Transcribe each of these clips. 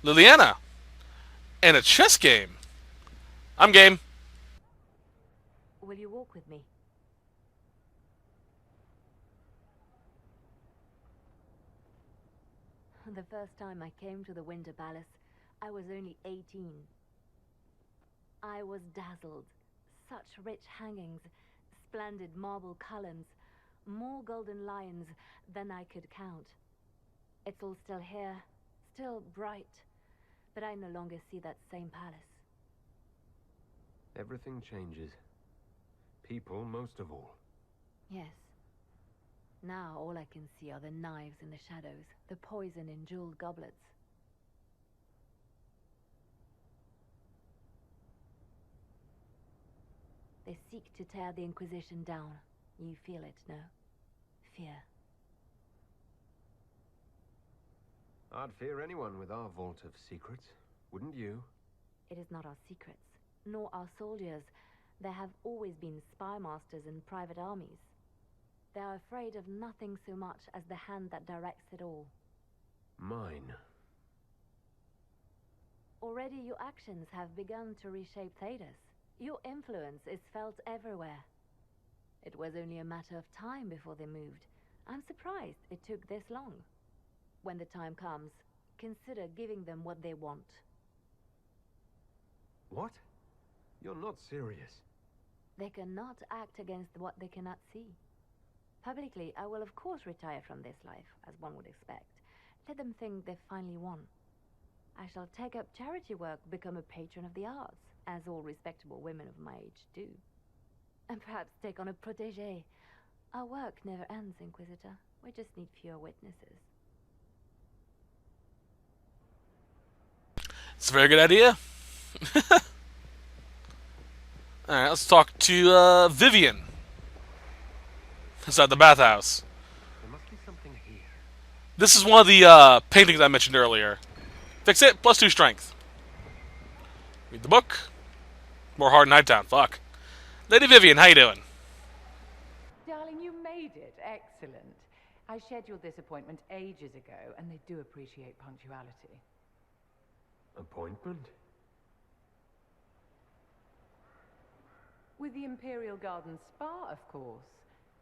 Liliana, and a chess game. I'm game. Will you walk with me? The first time I came to the Winter Palace, I was only 18. I was dazzled. Such rich hangings, splendid marble columns, more golden lions than I could count. It's all still here, still bright, but I no longer see that same palace. Everything changes. People most of all. Yes. Now all I can see are the knives in the shadows, the poison in jeweled goblets. They seek to tear the Inquisition down. You feel it, no? Fear. I'd fear anyone with our vault of secrets, wouldn't you? It is not our secrets, nor our soldiers. There have always been spy masters and private armies. They are afraid of nothing so much as the hand that directs it all. Mine. Already your actions have begun to reshape Thedas. Your influence is felt everywhere. It was only a matter of time before they moved. I'm surprised it took this long. When the time comes, consider giving them what they want. What? You're not serious. They cannot act against what they cannot see. Publicly, I will of course retire from this life, as one would expect. Let them think they've finally won. I shall take up charity work, become a patron of the arts, as all respectable women of my age do. And perhaps take on a protégé. Our work never ends, Inquisitor. We just need fewer witnesses. It's a very good idea. Alright, let's talk to Vivian. Inside the bathhouse. There must be something here. This is one of the paintings I mentioned earlier. Fix it, +2 strength. Read the book. More hard Nighttown, fuck. Lady Vivian, how you doing? Darling, you made it. Excellent. I scheduled this appointment ages ago, and they do appreciate punctuality. Appointment? With the Imperial Garden Spa, of course.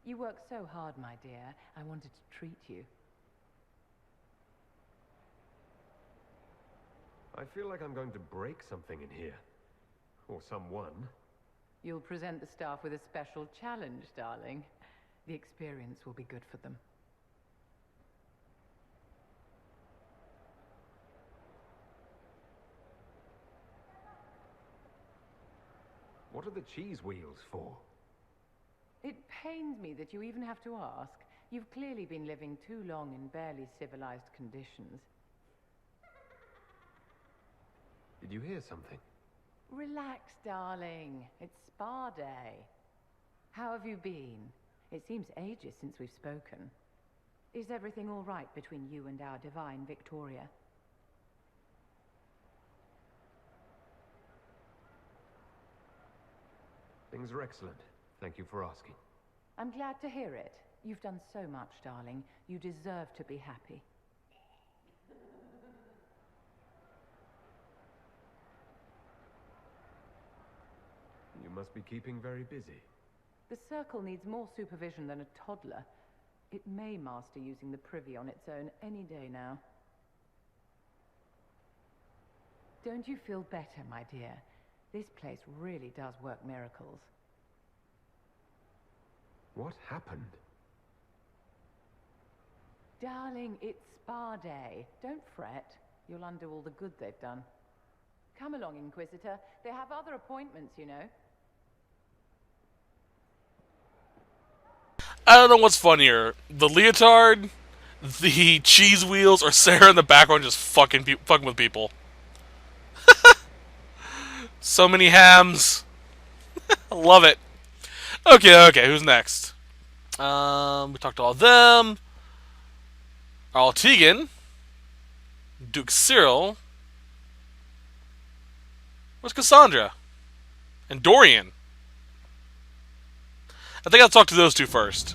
You work so hard, my dear. I wanted to treat you. I feel like I'm going to break something in here. Or someone. You'll present the staff with a special challenge, darling. The experience will be good for them. What are the cheese wheels for? It pains me that you even have to ask. You've clearly been living too long in barely civilized conditions. Did you hear something? Relax, darling. It's spa day. How have you been? It seems ages since we've spoken. Is everything all right between you and our divine Victoria? Things are excellent. Thank you for asking. I'm glad to hear it. You've done so much, darling. You deserve to be happy. You must be keeping very busy. The Circle needs more supervision than a toddler. It may master using the privy on its own any day now. Don't you feel better, my dear? This place really does work miracles. What happened? Darling, it's spa day. Don't fret. You'll undo all the good they've done. Come along, Inquisitor. They have other appointments, you know. I don't know what's funnier. The leotard, the cheese wheels, or Sarah in the background just fucking with people. So many hams. I love it. Okay, who's next? We talked to all of them. Arl Tegan. Duke Cyril. Where's Cassandra? And Dorian. I think I'll talk to those two first.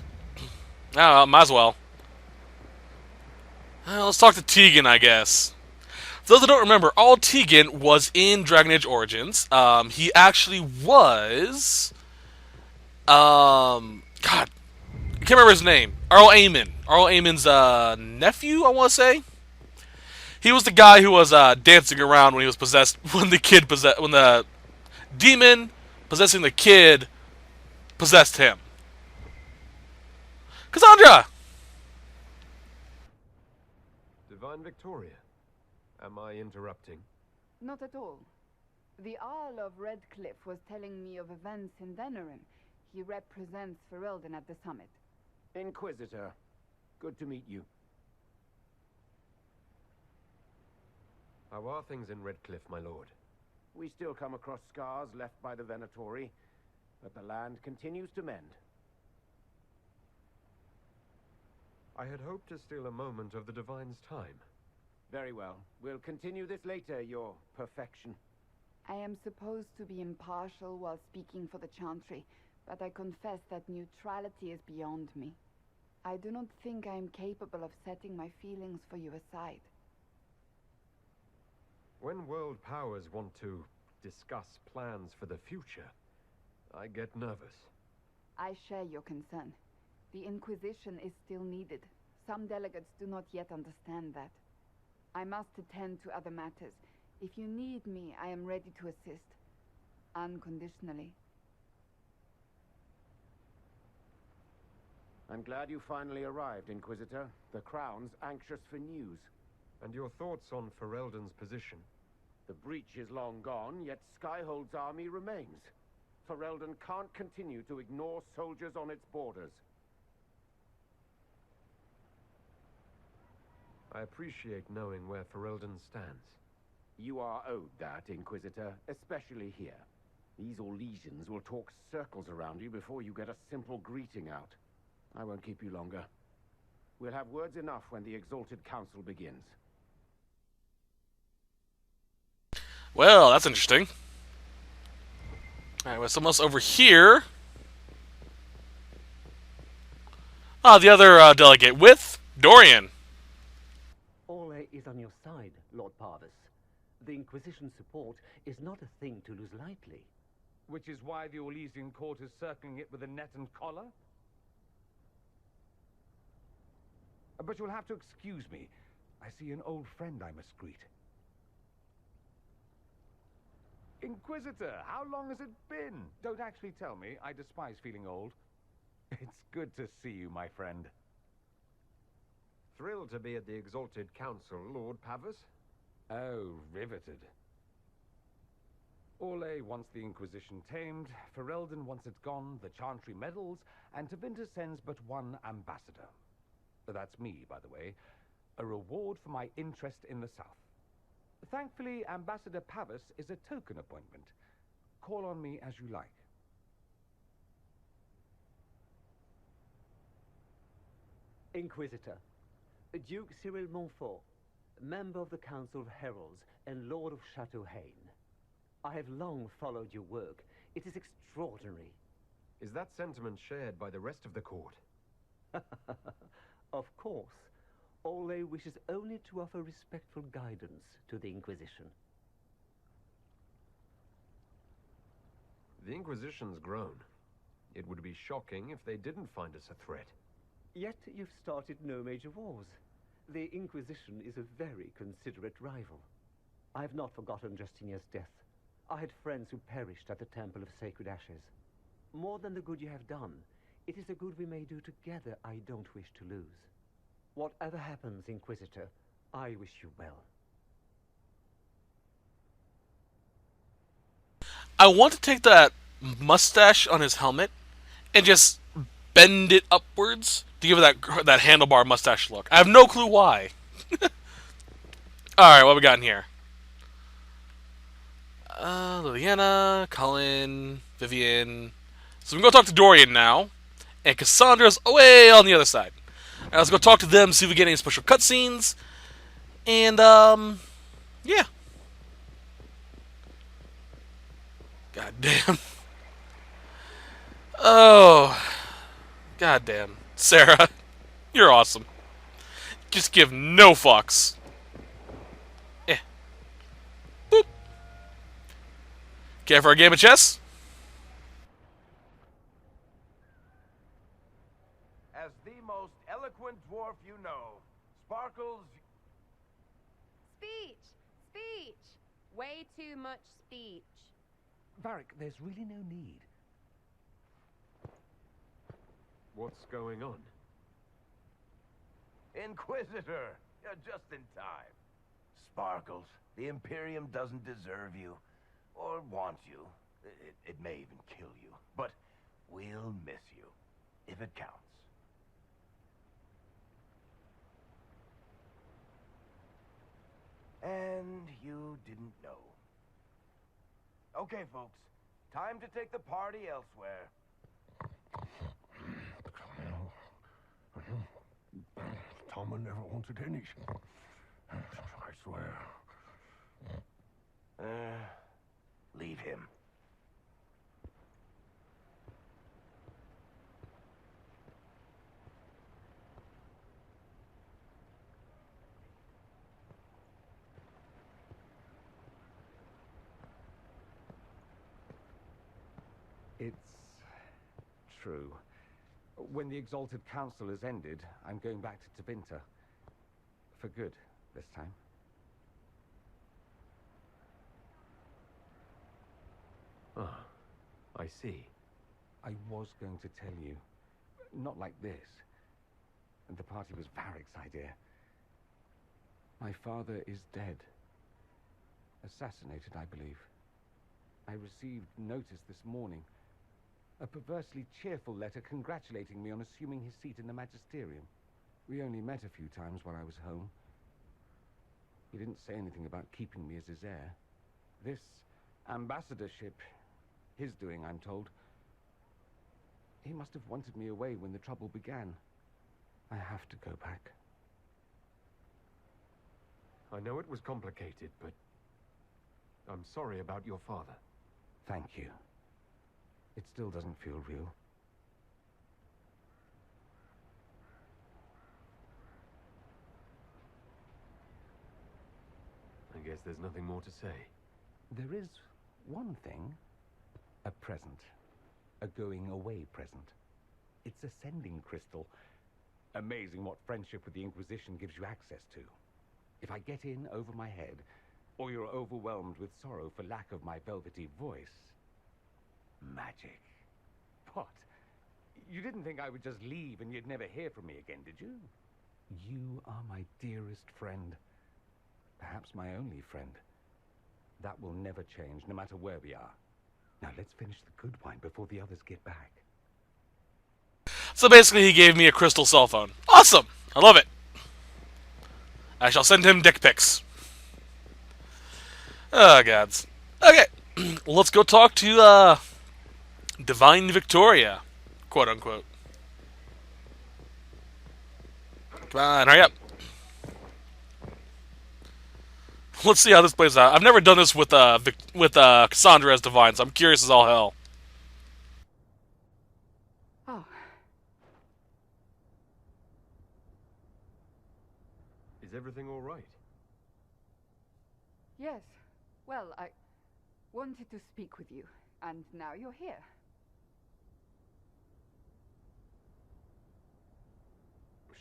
Might as well. Let's talk to Tegan, I guess. For those that don't remember, All Tegan was in Dragon Age Origins. He actually was... God, I can't remember his name. Arl Eamon. Arl Eamon's nephew, I want to say. He was the guy who was dancing around when he was possessed. When the demon possessing the kid possessed him. Cassandra! Divine Victoria, am I interrupting? Not at all. The Arl of Redcliffe was telling me of events in Venerin. He represents Ferelden at the summit. Inquisitor, good to meet you. How are things in Redcliffe, my lord? We still come across scars left by the Venatori, but the land continues to mend. I had hoped to steal a moment of the Divine's time. Very well. We'll continue this later, your perfection. I am supposed to be impartial while speaking for the Chantry, but I confess that neutrality is beyond me. I do not think I am capable of setting my feelings for you aside. When world powers want to discuss plans for the future, I get nervous. I share your concern. The Inquisition is still needed. Some delegates do not yet understand that. I must attend to other matters. If you need me, I am ready to assist. Unconditionally. I'm glad you finally arrived, Inquisitor. The Crown's anxious for news. And your thoughts on Ferelden's position? The breach is long gone, yet Skyhold's army remains. Ferelden can't continue to ignore soldiers on its borders. I appreciate knowing where Ferelden stands. You are owed that, Inquisitor, especially here. These Orlesians will talk circles around you before you get a simple greeting out. I won't keep you longer. We'll have words enough when the Exalted Council begins. Well, that's interesting. Alright, well, someone else over here. The other delegate with Dorian. All is on your side, Lord Parvis. The Inquisition's support is not a thing to lose lightly. Which is why the Orlesian court is circling it with a net and collar? But you'll have to excuse me. I see an old friend I must greet. Inquisitor, how long has it been? Don't actually tell me. I despise feeling old. It's good to see you, my friend. Thrilled to be at the Exalted Council, Lord Pavis. Oh, riveted. Orlais wants the Inquisition tamed, Ferelden wants it gone, the Chantry meddles, and Tevinter sends but one ambassador. That's me, by the way. A reward for my interest in the South. Thankfully, Ambassador Pavis is a token appointment. Call on me as you like. Inquisitor, Duke Cyril Montfort, member of the Council of Heralds and Lord of Chateau Haine. I have long followed your work. It is extraordinary. Is that sentiment shared by the rest of the court? Of course. Orlais wishes only to offer respectful guidance to the Inquisition. The Inquisition's grown. It would be shocking if they didn't find us a threat. Yet you've started no major wars. The Inquisition is a very considerate rival. I've not forgotten Justinian's death. I had friends who perished at the Temple of Sacred Ashes. More than the good you have done, it is the good we may do together I don't wish to lose. Whatever happens, Inquisitor, I wish you well. I want to take that mustache on his helmet and just bend it upwards to give it that handlebar mustache look. I have no clue why. Alright, what we got in here? Liliana, Cullen, Vivian. So we can go talk to Dorian now. And Cassandra's away on the other side. Alright, let's go talk to them, see if we get any special cutscenes. And, yeah. God damn. Oh. God damn. Sarah, you're awesome. Just give no fucks. Care for a game of chess? As the most eloquent dwarf you know, Sparkles... Speech! Speech! Way too much speech. Varric, there's really no need. What's going on? Inquisitor! You're just in time. Sparkles, the Imperium doesn't deserve you. Or want you. It may even kill you. But we'll miss you. If it counts. And you didn't know. Okay, folks. Time to take the party elsewhere. Tama never wanted anything. I swear. Leave him. It's true. When the Exalted Council has ended, I'm going back to Tevinter. For good, this time. Ah, I see. I was going to tell you. Not like this. And the party was Varric's idea. My father is dead. Assassinated, I believe. I received notice this morning. A perversely cheerful letter congratulating me on assuming his seat in the Magisterium. We only met a few times while I was home. He didn't say anything about keeping me as his heir. This ambassadorship, his doing, I'm told. He must have wanted me away when the trouble began. I have to go back. I know it was complicated, but I'm sorry about your father. Thank you. It still doesn't feel real. I guess there's nothing more to say. There is one thing. A present. A going-away present. It's a sending crystal. Amazing what friendship with the Inquisition gives you access to. If I get in over my head, or you're overwhelmed with sorrow for lack of my velvety voice... Magic. What? You didn't think I would just leave and you'd never hear from me again, did you? You are my dearest friend. Perhaps my only friend. That will never change, no matter where we are. Now let's finish the good wine before the others get back. So basically, he gave me a crystal cell phone. Awesome! I love it. I shall send him dick pics. Oh, gods. Okay, let's go talk to, Divine Victoria, quote-unquote. Come on, hurry up. Let's see how this plays out. I've never done this with Cassandra as Divine, so I'm curious as all hell. Oh, Is everything all right? yes. Well, I wanted to speak with you, and now you're here.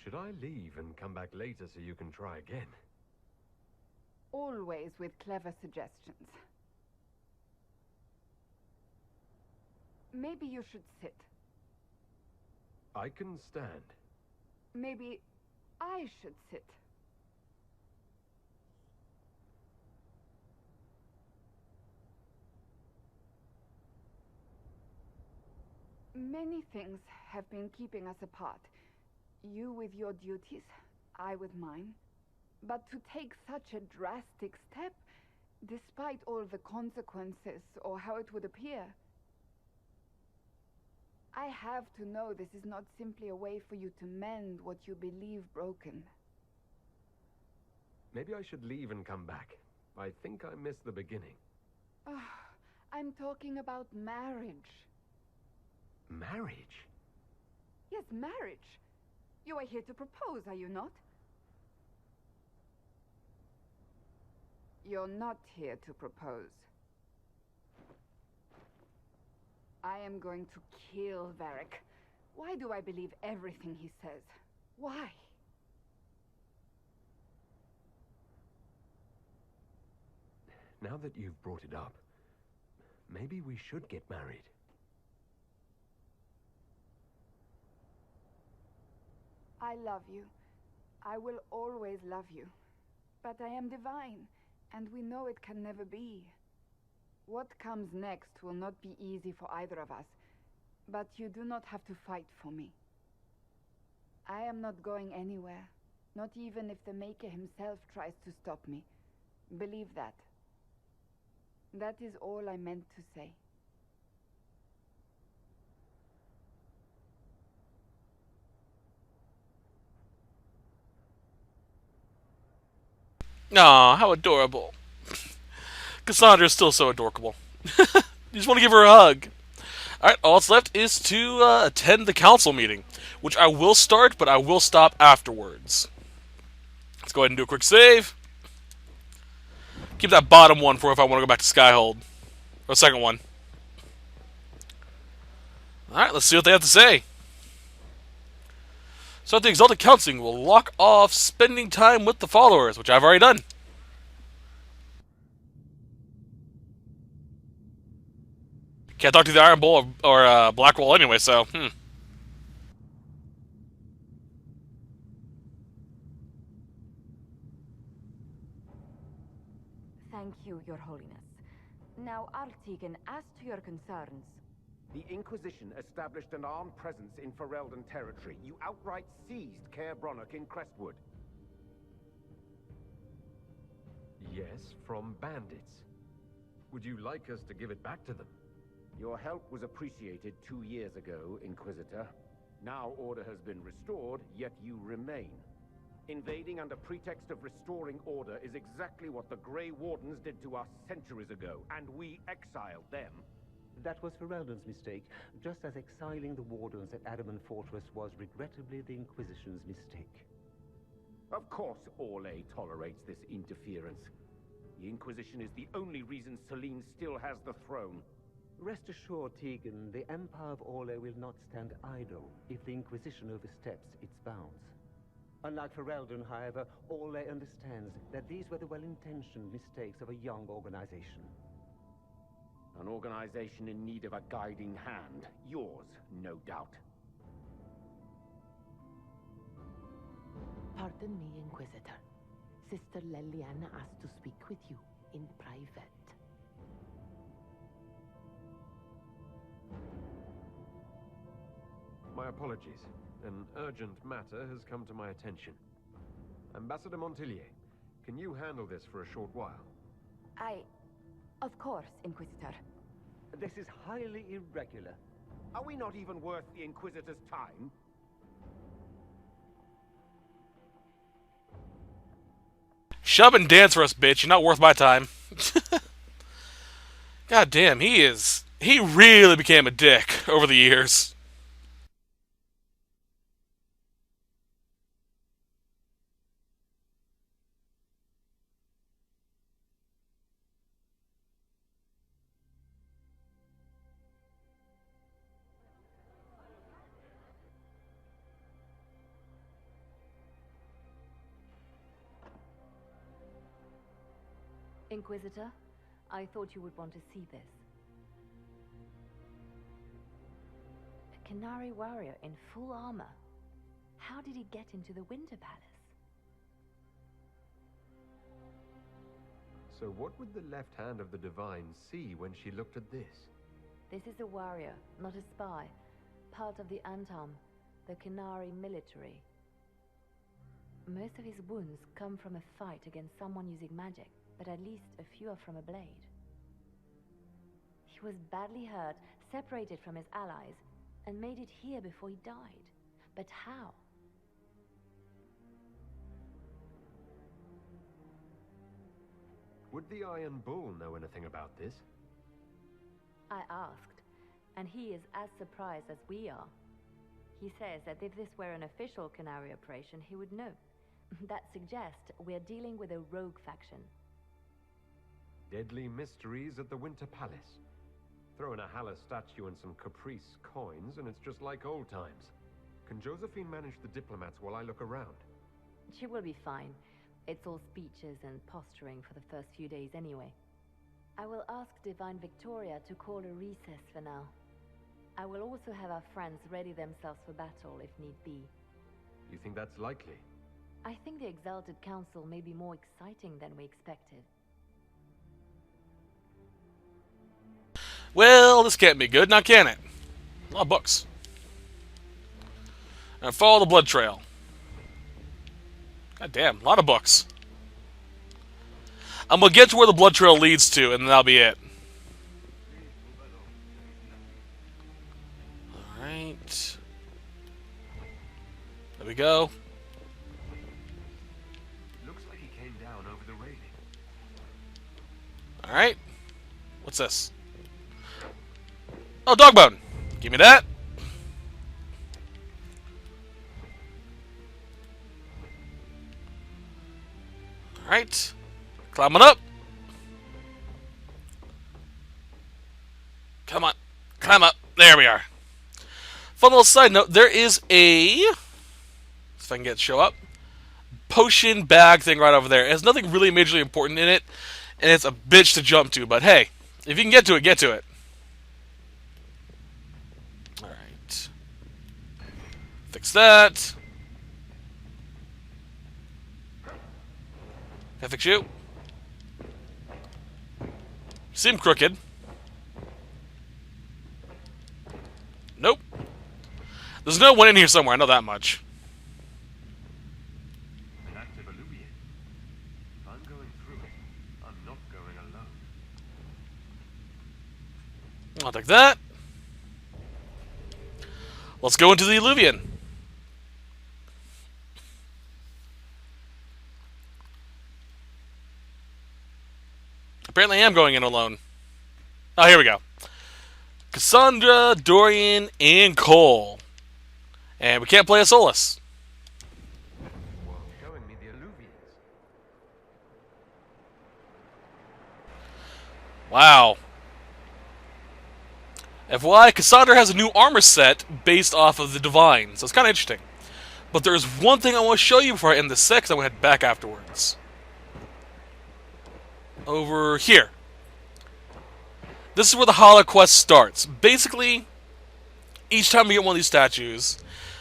Should I leave and come back later so you can try again? Always with clever suggestions. Maybe you should sit. I can stand. Maybe I should sit. Many things have been keeping us apart. You with your duties, I with mine. But to take such a drastic step, despite all the consequences or how it would appear, I have to know this is not simply a way for you to mend what you believe broken. Maybe I should leave and come back. I think I missed the beginning. I'm talking about marriage. Marriage? Yes, marriage. You are here to propose, are you not? You're not here to propose. I am going to kill Varric. Why do I believe everything he says? Why? Now that you've brought it up, maybe we should get married. I love you. I will always love you. But I am divine, and we know it can never be. What comes next will not be easy for either of us, but you do not have to fight for me. I am not going anywhere, not even if the Maker himself tries to stop me. Believe that. That is all I meant to say. Aw, how adorable. Cassandra is still so adorable. You just want to give her a hug. Alright, all that's left is to attend the council meeting, which I will start, but I will stop afterwards. Let's go ahead and do a quick save. Keep that bottom one for if I want to go back to Skyhold. Or second one. Alright, let's see what they have to say. So at the Exalted Council, we'll lock off spending time with the followers, which I've already done. Can't talk to the Iron Bull or Black Wall anyway, so, Thank you, Your Holiness. Now, Artigan, as to your concerns, The Inquisition established an armed presence in Ferelden territory. You outright seized Caer Bronach in Crestwood. Yes, from bandits. Would you like us to give it back to them? Your help was appreciated 2 years ago, Inquisitor. Now order has been restored, yet you remain. Invading under pretext of restoring order is exactly what the Grey Wardens did to us centuries ago, and we exiled them. That was Ferelden's mistake, just as exiling the Wardens at Adamant Fortress was regrettably the Inquisition's mistake. Of course Orlais tolerates this interference. The Inquisition is the only reason Selene still has the throne. Rest assured, Tegan, the Empire of Orlais will not stand idle if the Inquisition oversteps its bounds. Unlike Ferelden, however, Orlais understands that these were the well-intentioned mistakes of a young organization. An organization in need of a guiding hand. Yours, no doubt. Pardon me, Inquisitor. Sister Leliana asked to speak with you in private. My apologies. An urgent matter has come to my attention. Ambassador Montillier, can you handle this for a short while? Of course, Inquisitor. This is highly irregular. Are we not even worth the Inquisitor's time? Shut up and dance for us, bitch. You're not worth my time. God damn, he really became a dick over the years. Inquisitor, I thought you would want to see this. A Qunari warrior in full armor. How did he get into the Winter Palace? So what would the left hand of the Divine see when she looked at this? This is a warrior, not a spy. Part of the Antam, the Qunari military. Most of his wounds come from a fight against someone using magic, but at least a few are from a blade. He was badly hurt, separated from his allies, and made it here before he died. But how? Would the Iron Bull know anything about this? I asked, and he is as surprised as we are. He says that if this were an official Qunari operation, he would know. That suggests we're dealing with a rogue faction. Deadly mysteries at the Winter Palace. Throw in a Hala statue and some Caprice coins, and it's just like old times. Can Josephine manage the diplomats while I look around? She will be fine. It's all speeches and posturing for the first few days anyway. I will ask Divine Victoria to call a recess for now. I will also have our friends ready themselves for battle if need be. You think that's likely? I think the Exalted Council may be more exciting than we expected. Well, this can't be good, now can it? A lot of books. And follow the blood trail. God damn, a lot of books. I'm gonna get to where the blood trail leads to, and that'll be it. Alright. There we go. Looks like he came down over the railing. Alright. What's this? Oh, dog bone. Give me that. Alright. Climbing up. Come on. Climb up. There we are. Fun little side note. There is a... if I can get it to show up. Potion bag thing right over there. It has nothing really majorly important in it. And it's a bitch to jump to. But hey, if you can get to it, get to it. Alright. Fix that. Can I fix you? Seem crooked. Nope. There's no one in here somewhere, I know that much. An active Illuvian. If I'm going through it, I'm not going alone. I'll take that. Let's go into the Illuvian. Apparently I am going in alone. Oh, here we go. Cassandra, Dorian, and Cole. And we can't play a Solus. Well, showing me the Illuvians. Wow. FYI, Cassandra has a new armor set based off of the Divine, so it's kind of interesting. But there's one thing I want to show you before I end this set, because I want to head back afterwards. Over here. This is where the Hala quest starts. Basically, each time we get one of these statues,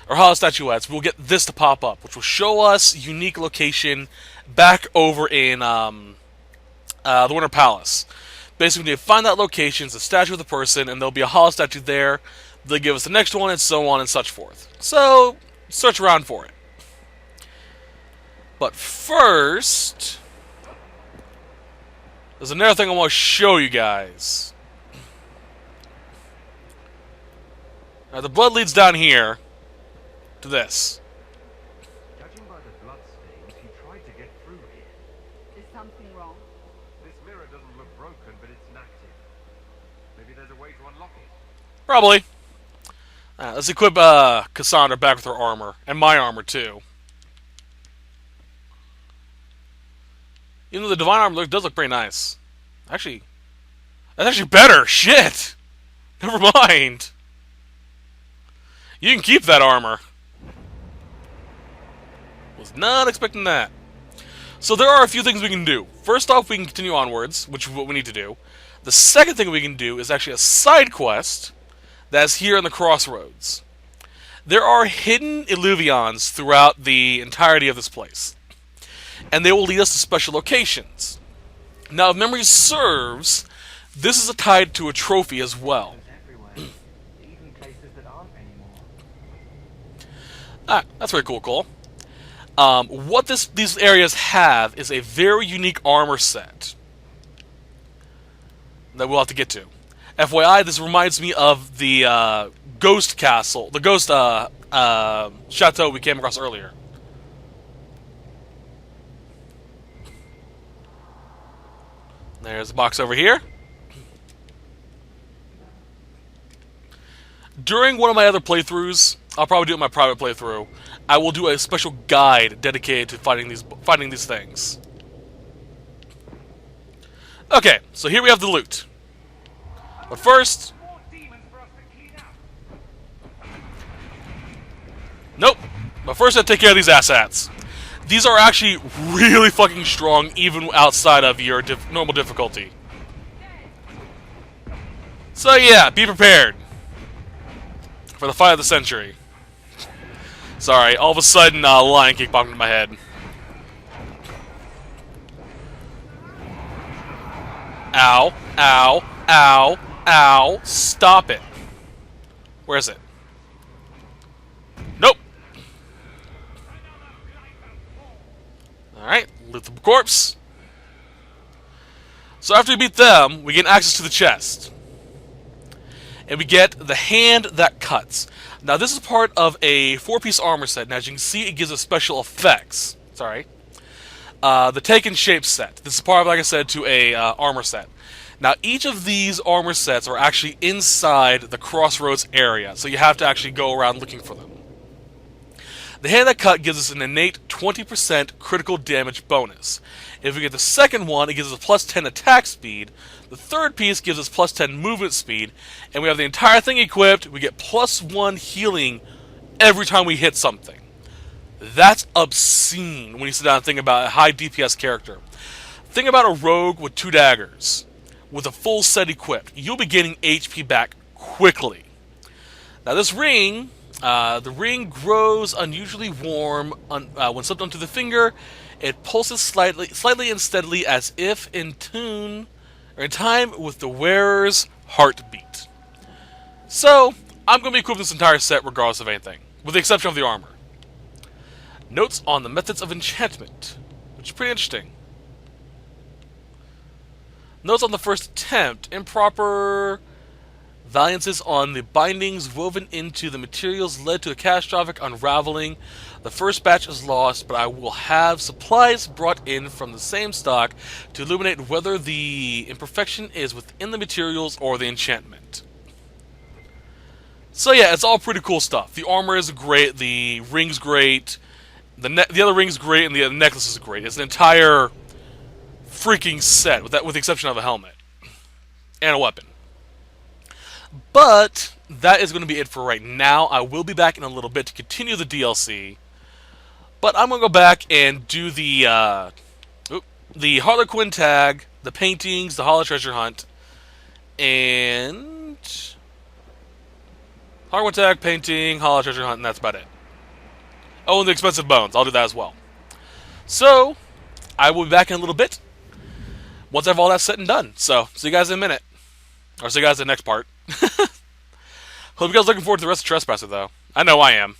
or Hala statuettes, we'll get this to pop up, which will show us unique location back over in the Winter Palace. Basically, we need to find that location, it's a statue of the person, and there'll be a Hala statue there. They'll give us the next one, and so on and such forth. So, search around for it. But first, there's another thing I want to show you guys. Now, the blood leads down here to this. Judging by the blood stains, he tried to get through here. Is something wrong? This mirror doesn't look broken, but it's inactive. Maybe there's a way to unlock it. Probably. Let's equip Cassandra back with her armor. And my armor, too. Even though the Divine armor does look pretty nice. Actually, that's actually better. Shit! Never mind. You can keep that armor. Was not expecting that. So there are a few things we can do. First off, we can continue onwards, which is what we need to do. The second thing we can do is actually a side quest that's here in the crossroads. There are hidden Illuvions throughout the entirety of this place. And they will lead us to special locations. Now, if memory serves, this is tied to a trophy as well. Ah, that's very cool, Cole. What these areas have is a very unique armor set that we'll have to get to. FYI, this reminds me of the ghost castle, the ghost chateau we came across earlier. There's a box over here. During one of my other playthroughs, I'll probably do it in my private playthrough, I will do a special guide dedicated to finding these things. Okay, so here we have the loot. But first... Nope. But first I take care of these asshats. These are actually really fucking strong, even outside of your normal difficulty. So yeah, be prepared for the fight of the century. Sorry, all of a sudden, Lion Kick popped into my head. Ow, ow, ow, ow, stop it. Where is it? Nope. Alright, loot the corpse. So after we beat them, we gain access to the chest. And we get the Hand That Cuts. Now this is part of a 4-piece armor set, and as you can see, it gives us special effects. Sorry. The Taken Shape set. This is part of, like I said, to a armor set. Now each of these armor sets are actually inside the Crossroads area, so you have to actually go around looking for them. The Hand That Cut gives us an innate 20% critical damage bonus. If we get the second one, it gives us a plus 10 attack speed. The third piece gives us plus 10 movement speed. And we have the entire thing equipped. We get plus 1 healing every time we hit something. That's obscene when you sit down and think about a high DPS character. Think about a rogue with 2 daggers. With a full set equipped. You'll be getting HP back quickly. Now this ring... the ring grows unusually warm when slipped onto the finger. It pulses slightly and steadily, as if in tune or in time with the wearer's heartbeat. So, I'm going to be equipping this entire set regardless of anything, with the exception of the armor. Notes on the methods of enchantment, which is pretty interesting. Notes on the first attempt: improper variances on the bindings woven into the materials led to a catastrophic unraveling. The first batch is lost, but I will have supplies brought in from the same stock to illuminate whether the imperfection is within the materials or the enchantment. So yeah, it's all pretty cool stuff. The armor is great, the ring's great, the other ring's great, and the necklace is great. It's an entire freaking set, with the exception of a helmet and a weapon. But that is going to be it for right now. I will be back in a little bit to continue the DLC. But I'm going to go back and do the Harlequin tag, the paintings, the Hollow Treasure Hunt, and Harlequin tag, painting, Hollow Treasure Hunt, and that's about it. Oh, and the expensive bones. I'll do that as well. So, I will be back in a little bit once I have all that said and done. So, see you guys in a minute. Or see you guys in the next part. Hope you guys are looking forward to the rest of Trespasser, though. I know I am.